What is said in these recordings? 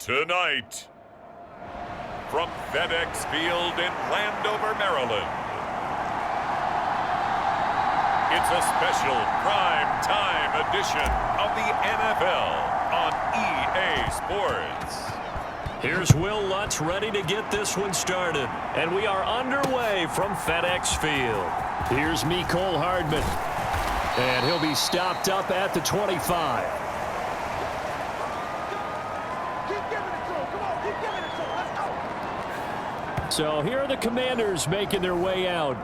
Tonight, from FedEx Field in Landover, Maryland, it's a special prime time edition of the NFL on EA Sports. Here's Will Lutz ready to get this one started. And we are underway from FedEx Field. Here's Mecole Hardman. And he'll be stopped up at the 25. So here are the Commanders making their way out.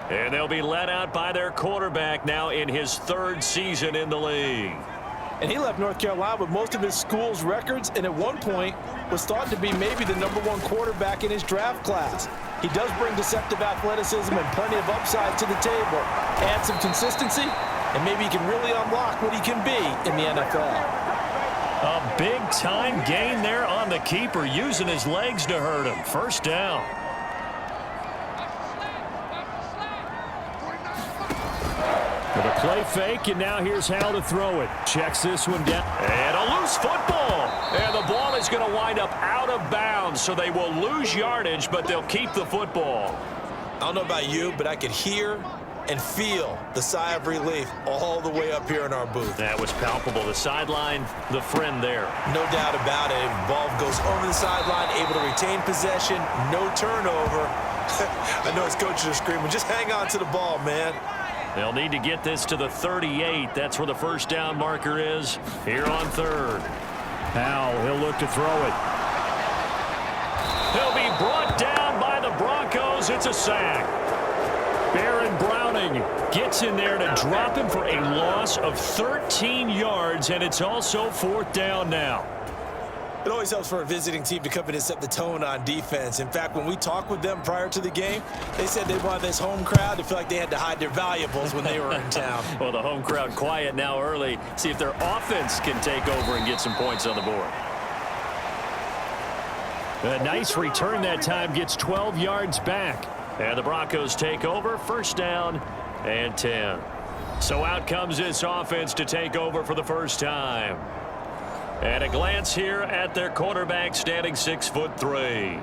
And they'll be led out by their quarterback now in his third season in the league. And he left North Carolina with most of his school's records, and at one point was thought to be maybe the #1 quarterback in his draft class. He does bring deceptive athleticism and plenty of upside to the table. Add some consistency, and maybe he can really unlock what he can be in the NFL. A big-time gain there on the keeper, using his legs to hurt him. First down. With a play fake, and now here's how to throw it. Checks this one down. And a loose football. And the ball is going to wind up out of bounds, so they will lose yardage, but they'll keep the football. I don't know about you, but I could hear and feel the sigh of relief all the way up here in our booth. That was palpable. The sideline, the friend there. No doubt about it. Ball goes over the sideline, able to retain possession, no turnover. I know his coaches are screaming, just hang on to the ball, man. They'll need to get this to the 38. That's where the first down marker is here on third. Now he'll look to throw it. He'll be brought down by the Broncos. It's a sack. Baron Browning gets in there to drop him for a loss of 13 yards, and it's also fourth down now. It always helps for a visiting team to come in and set the tone on defense. In fact, when we talked with them prior to the game, they said they wanted this home crowd to feel like they had to hide their valuables when they were in town. Well, the home crowd quiet now early. See if their offense can take over and get some points on the board. A nice return that time, gets 12 yards back. And the Broncos take over, first down and 10. So out comes this offense to take over for the first time. And a glance here at their quarterback, standing 6'3".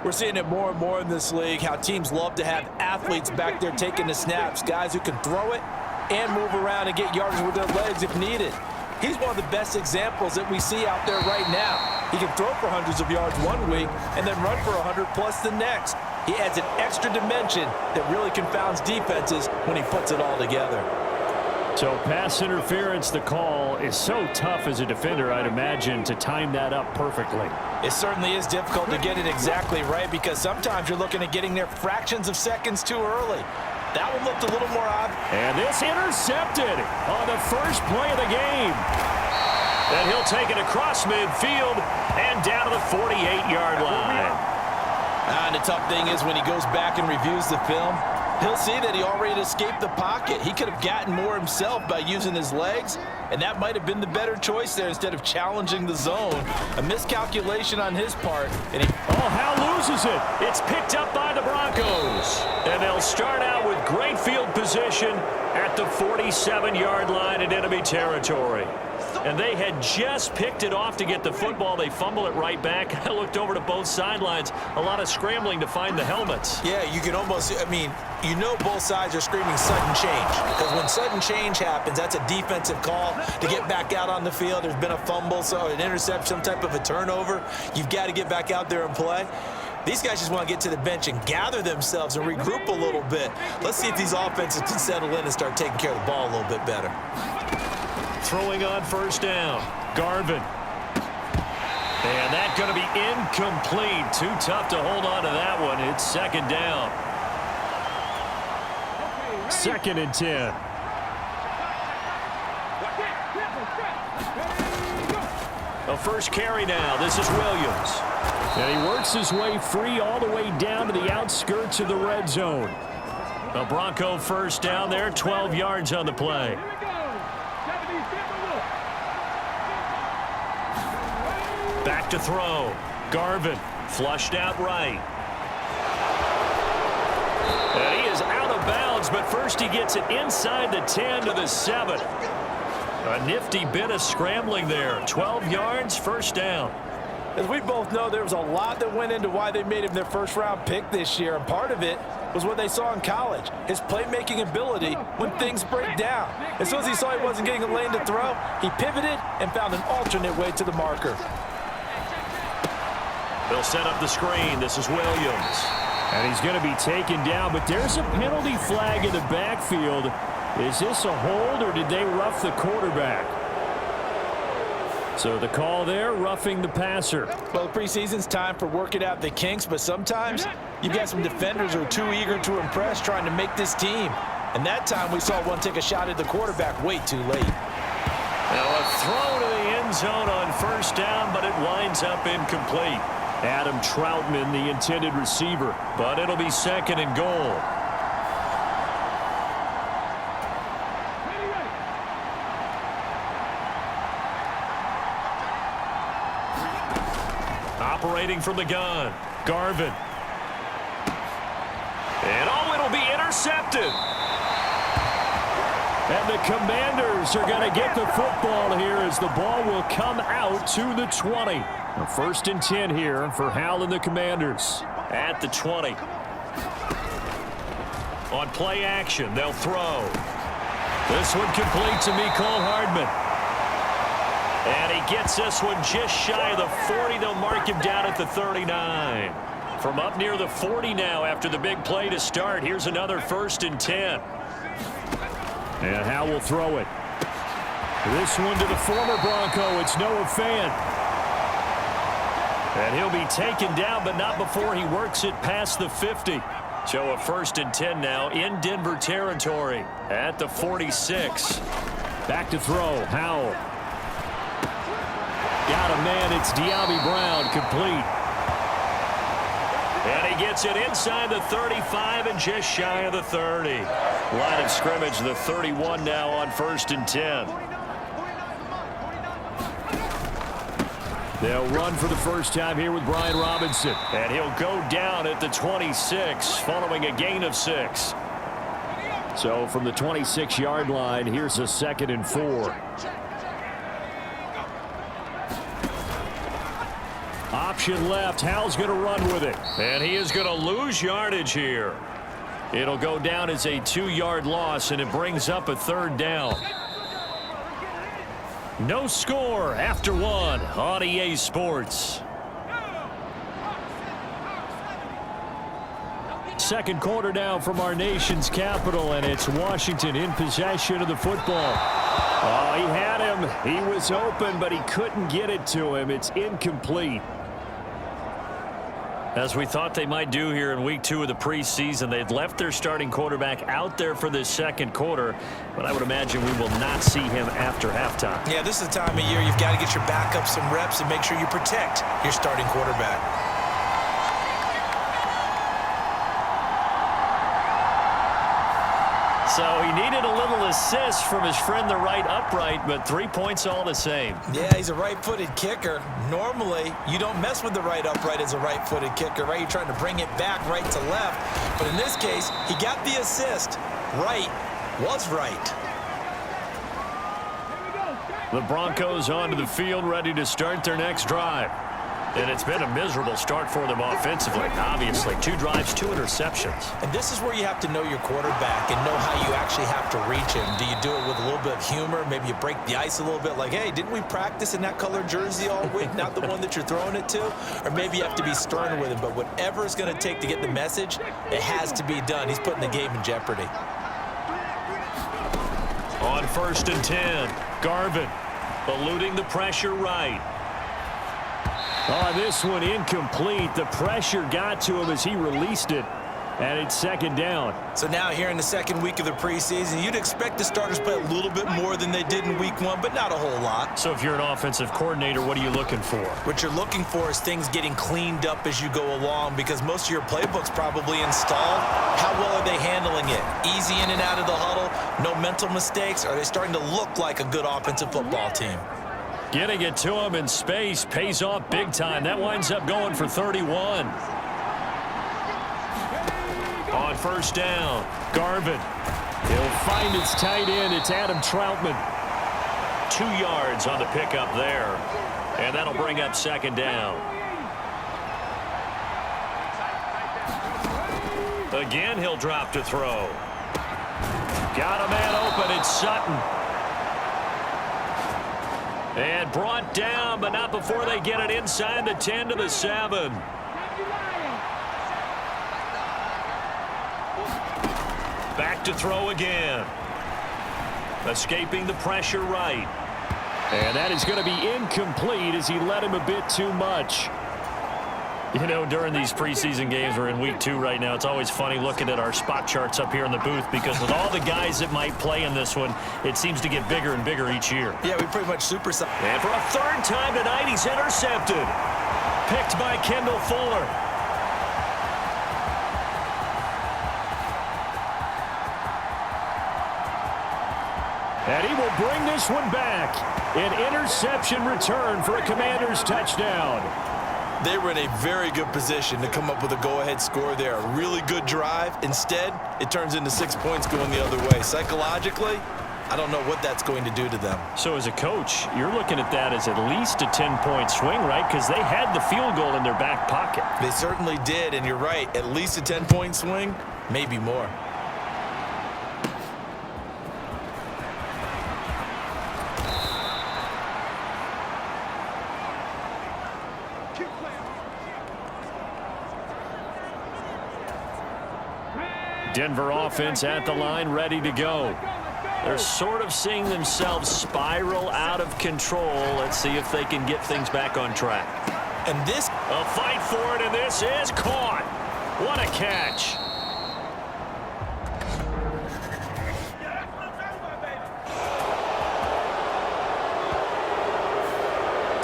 We're seeing it more and more in this league, how teams love to have athletes back there taking the snaps, guys who can throw it and move around and get yardage with their legs if needed. He's one of the best examples that we see out there right now. He can throw for hundreds of yards one week and then run for 100+ the next. He adds an extra dimension that really confounds defenses when he puts it all together. So pass interference, the call is so tough as a defender, I'd imagine, to time that up perfectly. It certainly is difficult to get it exactly right because sometimes you're looking at getting there fractions of seconds too early. That one looked a little more odd. And this intercepted on the first play of the game. And he'll take it across midfield and down to the 48-yard line. And the tough thing is when he goes back and reviews the film, he'll see that he already escaped the pocket. He could have gotten more himself by using his legs, and that might have been the better choice there instead of challenging the zone. A miscalculation on his part. And Howe loses it. It's picked up by the Broncos. And they'll start out with great field position at the 47-yard line in enemy territory. And they had just picked it off to get the football. They fumble it right back. I looked over to both sidelines. A lot of scrambling to find the helmets. Yeah, you can almost, you know both sides are screaming sudden change. Because when sudden change happens, that's a defensive call to get back out on the field. There's been a fumble, so an interception, some type of a turnover. You've got to get back out there and play. These guys just want to get to the bench and gather themselves and regroup a little bit. Let's see if these offenses can settle in and start taking care of the ball a little bit better. Throwing on first down, Garvin. And that's going to be incomplete. Too tough to hold on to that one. It's second down. Second and 10. A first carry now. This is Williams. And he works his way free all the way down to the outskirts of the red zone. A Bronco first down there, 12 yards on the play. Back to throw. Garvin flushed out right. And he is out of bounds, but first he gets it inside the 10 to the 7. A nifty bit of scrambling there. 12 yards, first down. As we both know, there was a lot that went into why they made him their first-round pick this year, and part of it was what they saw in college, his playmaking ability when things break down. As soon as he saw he wasn't getting a lane to throw, he pivoted and found an alternate way to the marker. They'll set up the screen. This is Williams. And he's going to be taken down, but there's a penalty flag in the backfield. Is this a hold, or did they rough the quarterback? So the call there, roughing the passer. Well, the preseason's time for working out the kinks, but sometimes you've got some defenders who are too eager to impress trying to make this team. And that time we saw one take a shot at the quarterback way too late. Now a throw to the end zone on first down, but it winds up incomplete. Adam Troutman, the intended receiver. But it'll be second and goal. Operating from the gun, Garvin. And it'll be intercepted. And the Commanders are going to get the football here as the ball will come out to the 20. A 1st and 10 here for Hal and the Commanders. At the 20. On play action, they'll throw. This one complete to Mecole Hardman. And he gets this one just shy of the 40. They'll mark him down at the 39. From up near the 40 now after the big play to start. Here's another 1st and 10. And Hal will throw it. This one to the former Bronco. It's Noah Fant. And he'll be taken down, but not before he works it past the 50. So a 1st and 10 now in Denver territory at the 46. Back to throw. Howell. Got a man. It's De'Ami Brown, complete. And he gets it inside the 35 and just shy of the 30. Line of scrimmage, the 31 now on 1st and 10. They'll run for the first time here with Brian Robinson. And he'll go down at the 26 following a gain of 6. So from the 26-yard line, here's a 2nd and 4. Option left. Hal's going to run with it. And he is going to lose yardage here. It'll go down as a 2-yard loss, and it brings up a 3rd down. No score after 1 on EA Sports. Second quarter now from our nation's capital, and it's Washington in possession of the football. Oh, he had him. He was open, but he couldn't get it to him. It's incomplete. As we thought they might do here in week 2 of the preseason, they've left their starting quarterback out there for this second quarter, but I would imagine we will not see him after halftime. Yeah, this is the time of year you've got to get your backup some reps and make sure you protect your starting quarterback. So he needed a little assist from his friend the right upright, but 3 points all the same. Yeah, he's a right-footed kicker. Normally, you don't mess with the right upright as a right-footed kicker, right? You're trying to bring it back right to left. But in this case, he got the assist. Right was right. The Broncos onto the field, ready to start their next drive. And it's been a miserable start for them offensively. Obviously, 2 drives, 2 interceptions. And this is where you have to know your quarterback and know how you actually have to reach him. Do you do it with a little bit of humor? Maybe you break the ice a little bit like, hey, didn't we practice in that color jersey all week? Not the one that you're throwing it to? Or maybe you have to be stern with him. But whatever it's going to take to get the message, it has to be done. He's putting the game in jeopardy. On 1st and 10, Garvin eluding the pressure right. Oh, this one incomplete. The pressure got to him as he released it, and it's 2nd down. So now here in the 2nd week of the preseason, you'd expect the starters play a little bit more than they did in week 1, but not a whole lot. So if you're an offensive coordinator, what are you looking for? What you're looking for is things getting cleaned up as you go along, because most of your playbook's probably installed. How well are they handling it? Easy in and out of the huddle? No mental mistakes? Are they starting to look like a good offensive football team? Getting it to him in space pays off big time. That winds up going for 31. On 1st down, Garvin. He'll find his tight end. It's Adam Troutman. 2 yards on the pickup there. And that'll bring up second down. Again, he'll drop to throw. Got a man open. It's Sutton. And brought down, but not before they get it inside the 10 to the 7. Back to throw again. Escaping the pressure right. And that is going to be incomplete as he led him a bit too much. You know, during these preseason games, we're in week 2 right now, it's always funny looking at our spot charts up here in the booth because with all the guys that might play in this one, it seems to get bigger and bigger each year. Yeah, we pretty much supersize. And for a 3rd time tonight, he's intercepted. Picked by Kendall Fuller. And he will bring this one back. An interception return for a Commanders touchdown. They were in a very good position to come up with a go-ahead score there. A really good drive. Instead, it turns into 6 points going the other way. Psychologically, I don't know what that's going to do to them. So as a coach, you're looking at that as at least a 10-point swing, right? Because they had the field goal in their back pocket. They certainly did, and you're right. At least a 10-point swing, maybe more. Denver offense at the line, ready to go. They're sort of seeing themselves spiral out of control. Let's see if they can get things back on track. And this... A fight for it, and this is caught. What a catch.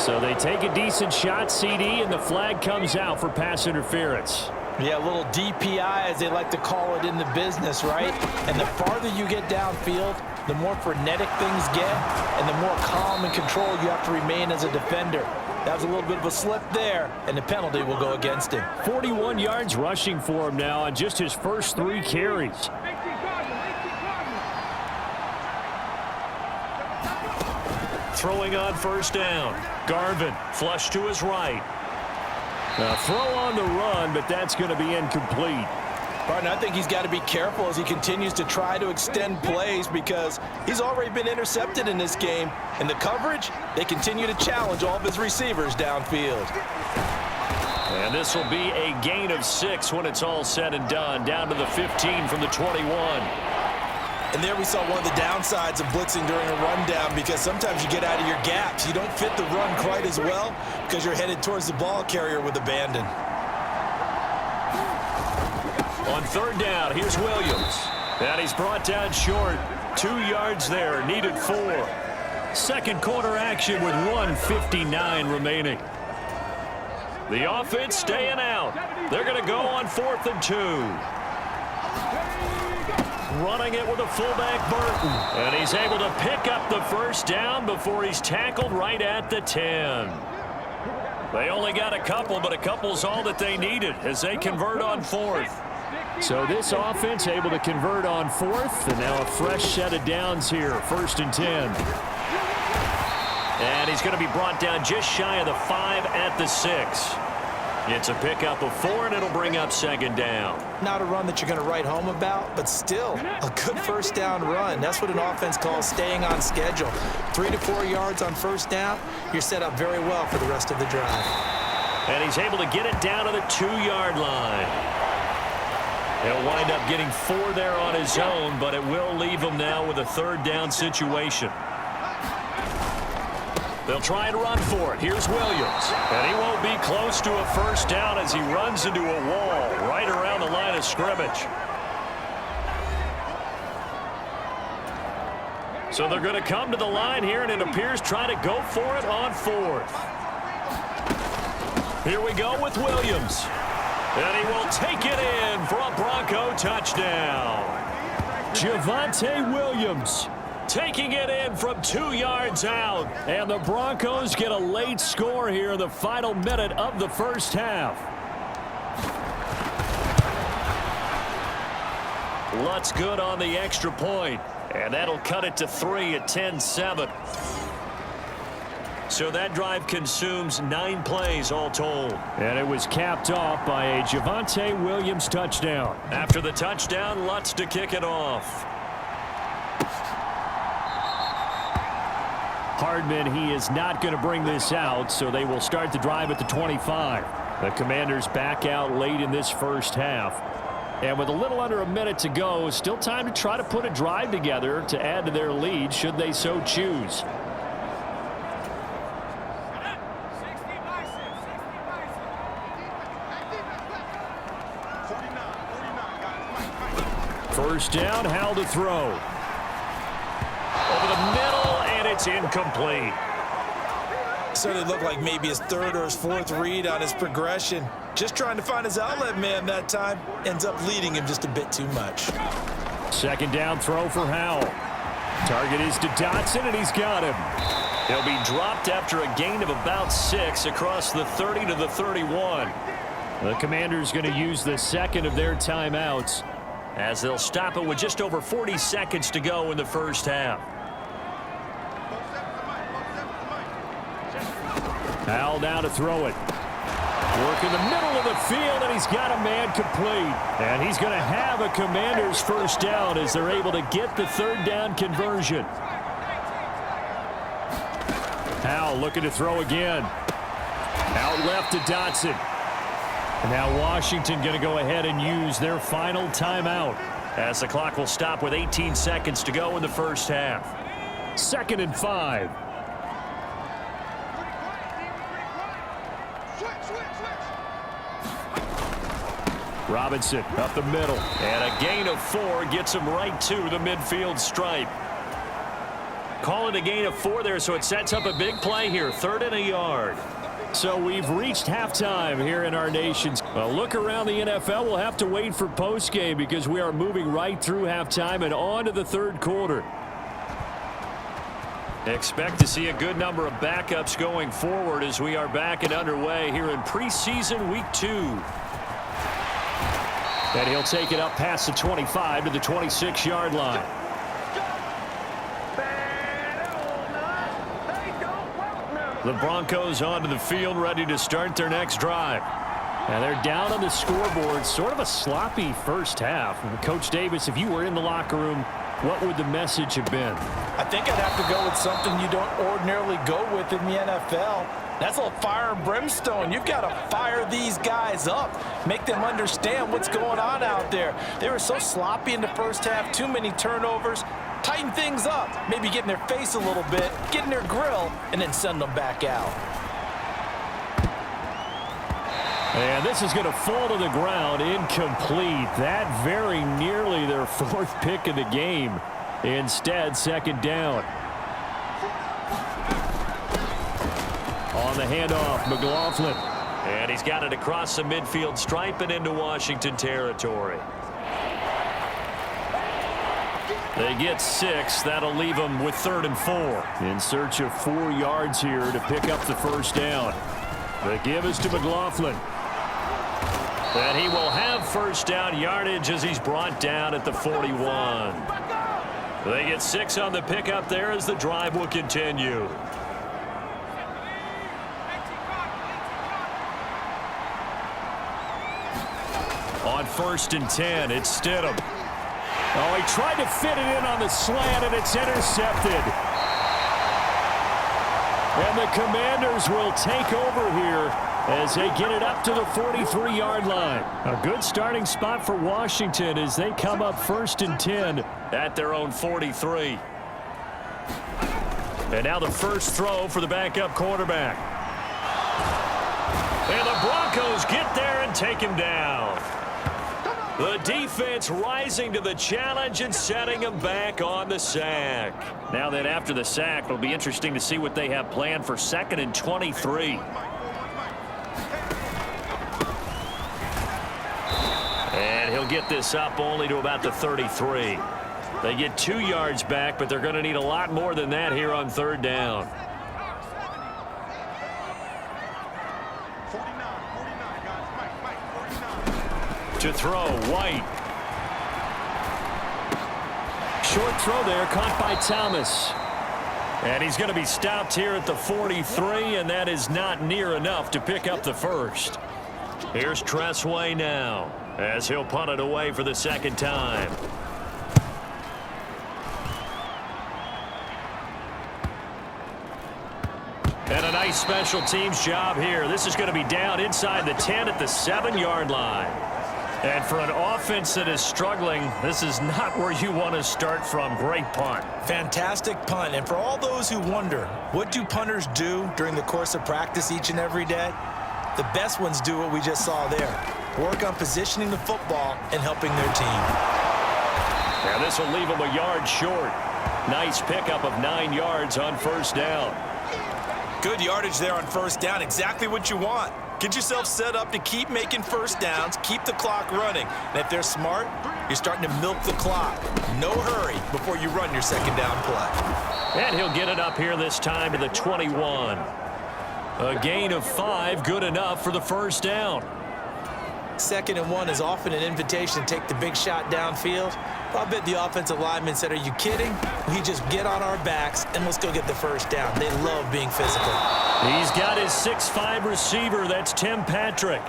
So they take a decent shot, CD, and the flag comes out for pass interference. Yeah, a little DPI, as they like to call it in the business, right? And the farther you get downfield, the more frenetic things get, and the more calm and controlled you have to remain as a defender. That was a little bit of a slip there, and the penalty will go against him. 41 yards rushing for him now on just his first 3 carries. Throwing on first down. Garvin flush to his right. A throw on the run, but that's going to be incomplete. Partner, I think he's got to be careful as he continues to try to extend plays because he's already been intercepted in this game. And the coverage, they continue to challenge all of his receivers downfield. And this will be a gain of 6 when it's all said and done. Down to the 15 from the 21. And there we saw one of the downsides of blitzing during a rundown because sometimes you get out of your gaps. You don't fit the run quite as well because you're headed towards the ball carrier with abandon. On 3rd down, here's Williams. And he's brought down short. 2 yards there, needed 4. 2nd quarter action with 1:59 remaining. The offense staying out. They're going to go on 4th and 2. Running it with a fullback, Burton. And he's able to pick up the first down before he's tackled right at the 10. They only got a couple, but a couple's all that they needed as they convert on 4th. So this offense able to convert on 4th, and now a fresh set of downs here, 1st and 10. And he's going to be brought down just shy of the 5 at the 6. It's a pickup of 4, and it'll bring up 2nd down. Not a run that you're going to write home about, but still a good first down run. That's what an offense calls staying on schedule. 3 to 4 yards on first down, you're set up very well for the rest of the drive. And he's able to get it down to the 2-yard line. He'll wind up getting 4 there on his own, but it will leave him now with a 3rd down situation. They'll try and run for it. Here's Williams. And he won't be close to a first down as he runs into a wall right around the line of scrimmage. So they're going to come to the line here, and it appears try to go for it on 4th. Here we go with Williams. And he will take it in for a Bronco touchdown. Javonte Williams taking it in from 2 yards out. And the Broncos get a late score here in the final minute of the first half. Lutz good on the extra point. And that'll cut it to 3 at 10-7. So that drive consumes 9 plays all told. And it was capped off by a Javonte Williams touchdown. After the touchdown, Lutz to kick it off. Hardman, he is not going to bring this out, so they will start the drive at the 25. The Commanders back out late in this first half. And with a little under a minute to go, still time to try to put a drive together to add to their lead should they so choose. First down, Howell to throw. Over the middle, and it's incomplete. Certainly looked like maybe his third or his fourth read on his progression. Just trying to find his outlet man that time. Ends up leading him just a bit too much. Second down throw for Howell. Target is to Dotson, and he's got him. He'll be dropped after a gain of about 6 across the 30 to the 31. The Commanders going to use the second of their timeouts, as they'll stop it with just over 40 seconds to go in the first half. Howell now to throw it. Work in the middle of the field, and he's got a man complete. And he's going to have a Commanders first down as they're able to get the third down conversion. Howell looking to throw again. Out left to Dotson. And now Washington going to go ahead and use their final timeout, as the clock will stop with 18 seconds to go in the first half. 2nd and 5. Robinson up the middle. And a gain of 4 gets him right to the midfield stripe. Call it a gain of 4 there, so it sets up a big play here. 3rd and a yard. So we've reached halftime here in our nation's. A look around the NFL. We'll have to wait for postgame because we are moving right through halftime and on to the third quarter. Expect to see a good number of backups going forward as we are back and underway here in preseason week 2. And he'll take it up past the 25 to the 26-yard line. The Broncos onto the field, ready to start their next drive. And they're down on the scoreboard. Sort of a sloppy first half. And Coach Davis, if you were in the locker room, what would the message have been? I think I'd have to go with something you don't ordinarily go with in the NFL. That's a little fire and brimstone. You've got to fire these guys up. Make them understand what's going on out there. They were so sloppy in the first half. Too many turnovers. Tighten things up. Maybe get in their face a little bit. Get in their grill. And then send them back out. And this is going to fall to the ground. Incomplete. That very nearly their 4th pick of the game. Instead, 2nd down. On the handoff, McLaughlin. And he's got it across the midfield stripe and into Washington territory. They get 6. That'll leave them with 3rd and 4. In search of 4 yards here to pick up the first down. The give is to McLaughlin. And he will have first down yardage as he's brought down at the 41. They get 6 on the pickup there as the drive will continue. On 1st and 10, it's Stidham. Oh, he tried to fit it in on the slant, and it's intercepted. And the Commanders will take over here as they get it up to the 43-yard line. A good starting spot for Washington as they come up 1st and 10 at their own 43. And now the first throw for the backup quarterback. And the Broncos get there and take him down. The defense rising to the challenge and setting him back on the sack. Now then, after the sack, it'll be interesting to see what they have planned for 2nd and 23. And he'll get this up only to about the 33. They get 2 yards back, but they're going to need a lot more than that here on 3rd down. To throw, White. Short throw there, caught by Thomas. And he's going to be stopped here at the 43, and that is not near enough to pick up the first. Here's Tressway now, as he'll punt it away for the second time. And a nice special teams job here. This is going to be down inside the 10 at the 7-yard line. And for an offense that is struggling, this is not where you want to start from. Great punt. Fantastic punt. And for all those who wonder, what do punters do during the course of practice each and every day? The best ones do what we just saw there. Work on positioning the football and helping their team. Now this will leave them a yard short. Nice pickup of 9 yards on first down. Good yardage there on first down. Exactly what you want. Get yourself set up to keep making first downs, keep the clock running. And if they're smart, you're starting to milk the clock. No hurry before you run your second down play. And he'll get it up here this time to the 21. A gain of 5, good enough for the first down. 2nd and 1 is often an invitation to take the big shot downfield. I bet the offensive lineman said, are you kidding? We just get on our backs and let's go get the first down. They love being physical. He's got his 6'5 receiver. That's Tim Patrick.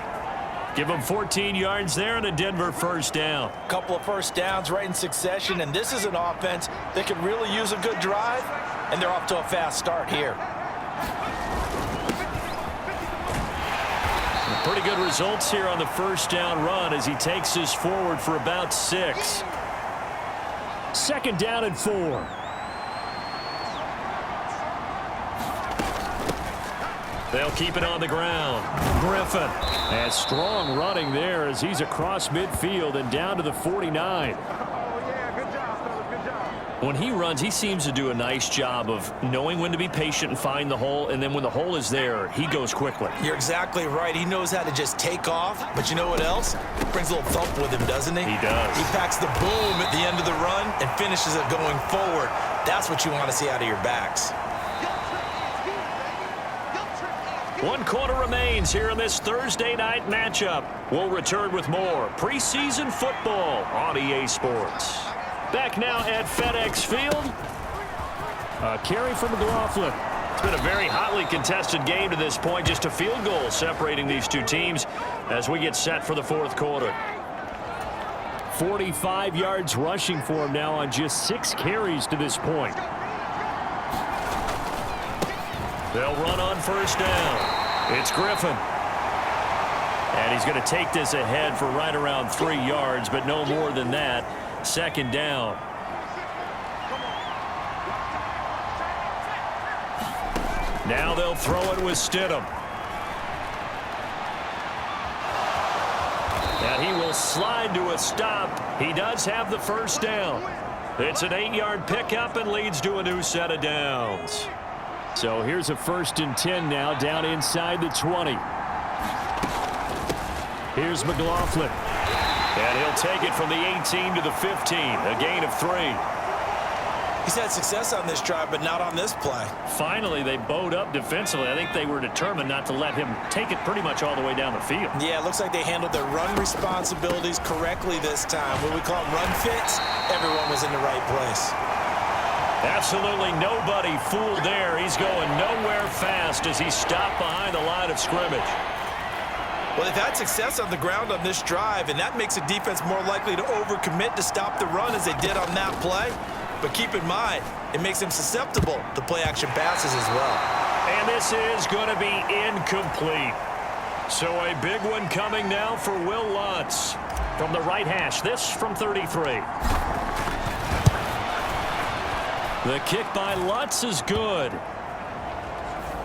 Give him 14 yards there and a Denver first down. A couple of first downs right in succession, and this is an offense that could really use a good drive, and they're off to a fast start here. Pretty good results here on the first down run as he takes this forward for about 6. 2nd down and 4. They'll keep it on the ground. Griffin. And strong running there as he's across midfield and down to the 49. When he runs, he seems to do a nice job of knowing when to be patient and find the hole, and then when the hole is there, he goes quickly. You're exactly right. He knows how to just take off, but you know what else? Brings a little thump with him, doesn't he? He does. He packs the boom at the end of the run and finishes it going forward. That's what you want to see out of your backs. 1 quarter remains here in this Thursday night matchup. We'll return with more preseason football on EA Sports. Back now at FedEx Field. A carry from McLaughlin. It's been a very hotly contested game to this point. Just a field goal separating these two teams as we get set for the 4th quarter. 45 yards rushing for him now on just 6 carries to this point. They'll run on first down. It's Griffin. And he's going to take this ahead for right around 3 yards, but no more than that. 2nd down. Now they'll throw it with Stidham. And he will slide to a stop. He does have the first down. It's an 8-yard pickup and leads to a new set of downs. So here's a 1st and 10 now down inside the 20. Here's McLaughlin. And he'll take it from the 18 to the 15, a gain of 3. He's had success on this drive, but not on this play. Finally, they bowed up defensively. I think they were determined not to let him take it pretty much all the way down the field. Yeah, it looks like they handled their run responsibilities correctly this time. What we call them run fits, everyone was in the right place. Absolutely nobody fooled there. He's going nowhere fast as he's stopped behind the line of scrimmage. Well, they've had success on the ground on this drive, and that makes a defense more likely to overcommit to stop the run as they did on that play. But keep in mind, it makes them susceptible to play-action passes as well. And this is going to be incomplete. So a big one coming now for Will Lutz from the right hash. This from 33. The kick by Lutz is good.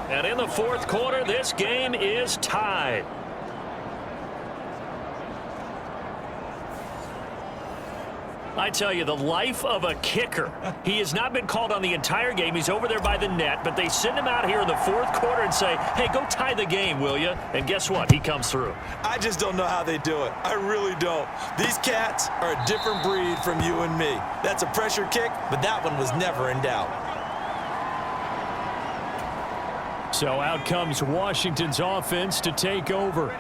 And in the 4th quarter, this game is tied. I tell you, the life of a kicker. He has not been called on the entire game. He's over there by the net, but they send him out here in the 4th quarter and say, hey, go tie the game, will you? And guess what? He comes through. I just don't know how they do it. I really don't. These cats are a different breed from you and me. That's a pressure kick, but that one was never in doubt. So out comes Washington's offense to take over.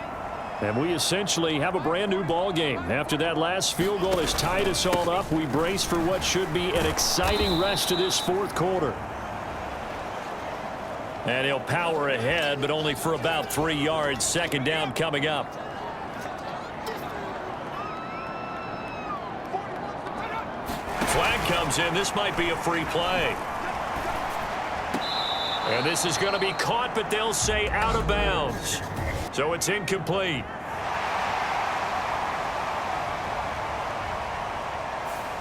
And we essentially have a brand new ball game. After that last field goal has tied us all up, we brace for what should be an exciting rest of this 4th quarter. And he'll power ahead, but only for about 3 yards. Second down coming up. Flag comes in. This might be a free play. And this is going to be caught, but they'll say out of bounds. So it's incomplete.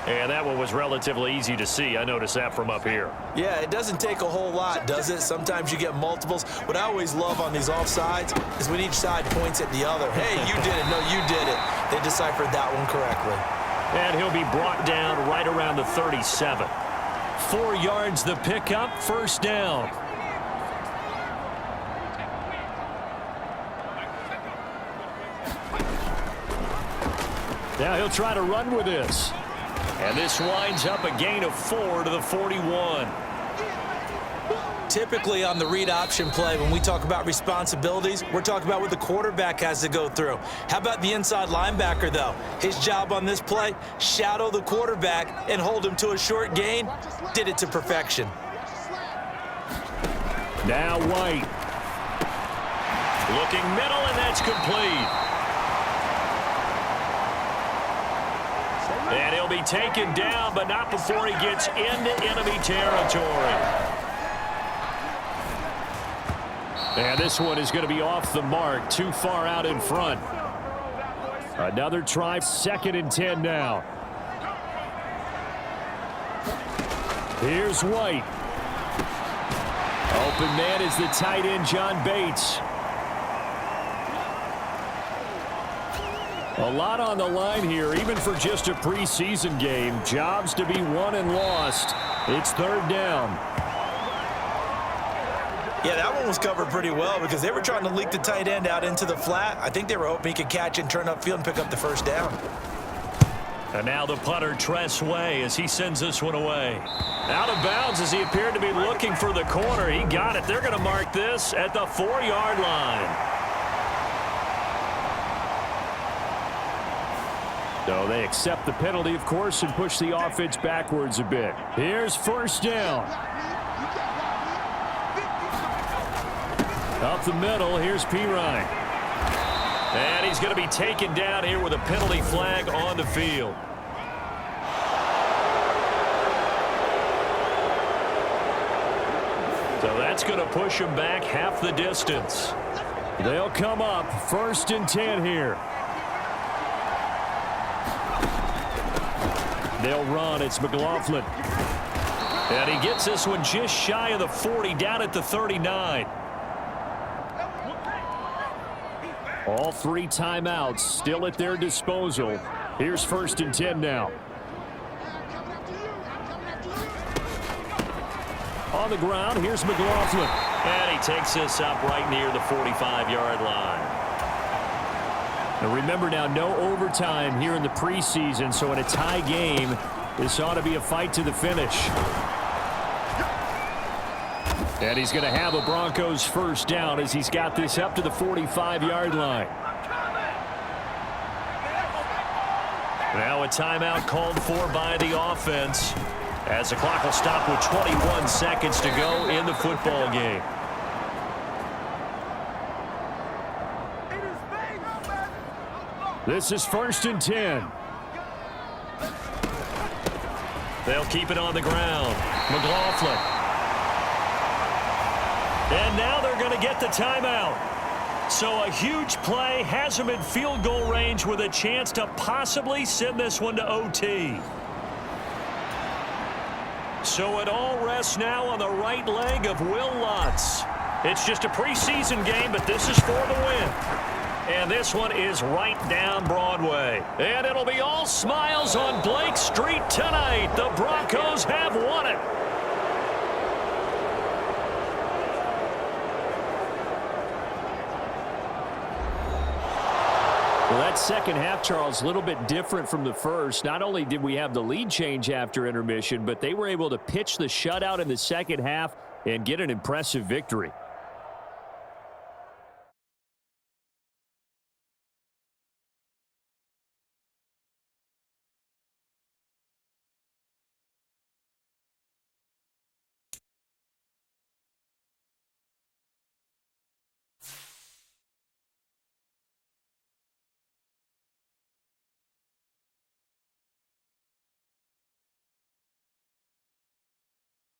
And that one was relatively easy to see. I noticed that from up here. Yeah, it doesn't take a whole lot, does it? Sometimes you get multiples. What I always love on these offsides is when each side points at the other. Hey, you did it. No, you did it. They deciphered that one correctly. And he'll be brought down right around the 37. 4 yards the pickup, first down. Now he'll try to run with this. And this winds up a gain of 4 to the 41. Typically on the read option play, when we talk about responsibilities, we're talking about what the quarterback has to go through. How about the inside linebacker, though? His job on this play, shadow the quarterback and hold him to a short gain. Did it to perfection. Now White. Looking middle, and that's complete. And he'll be taken down, but not before he gets into enemy territory. And this one is going to be off the mark, too far out in front. Another try, 2nd and 10 now. Here's White. Open man is the tight end, John Bates. A lot on the line here, even for just a preseason game. Jobs to be won and lost. It's 3rd down. Yeah, that one was covered pretty well because they were trying to leak the tight end out into the flat. I think they were hoping he could catch and turn upfield and pick up the first down. And now the punter, Tress Way, as he sends this one away. Out of bounds as he appeared to be looking for the corner. He got it. They're going to mark this at the 4-yard line. So they accept the penalty, of course, and push the offense backwards a bit. Here's first down. Up the middle, here's Pirine. And he's going to be taken down here with a penalty flag on the field. So that's going to push him back half the distance. They'll come up 1st and 10 here. They'll run. It's McLaughlin. And he gets this one just shy of the 40, down at the 39. All 3 timeouts still at their disposal. Here's 1st and 10 now. On the ground, here's McLaughlin. And he takes this up right near the 45-yard line. And remember now, no overtime here in the preseason, so in a tie game, this ought to be a fight to the finish. And he's going to have a Broncos first down as he's got this up to the 45-yard line. Now a timeout called for by the offense as the clock will stop with 21 seconds to go in the football game. This is 1st and 10. They'll keep it on the ground. McLaughlin. And now they're going to get the timeout. So a huge play has them in field goal range with a chance to possibly send this one to OT. So it all rests now on the right leg of Will Lutz. It's just a preseason game, but this is for the win. And this one is right down Broadway. And it'll be all smiles on Blake Street tonight. The Broncos have won it. Well, that second half, Charles, a little bit different from the first. Not only did we have the lead change after intermission, but they were able to pitch the shutout in the second half and get an impressive victory.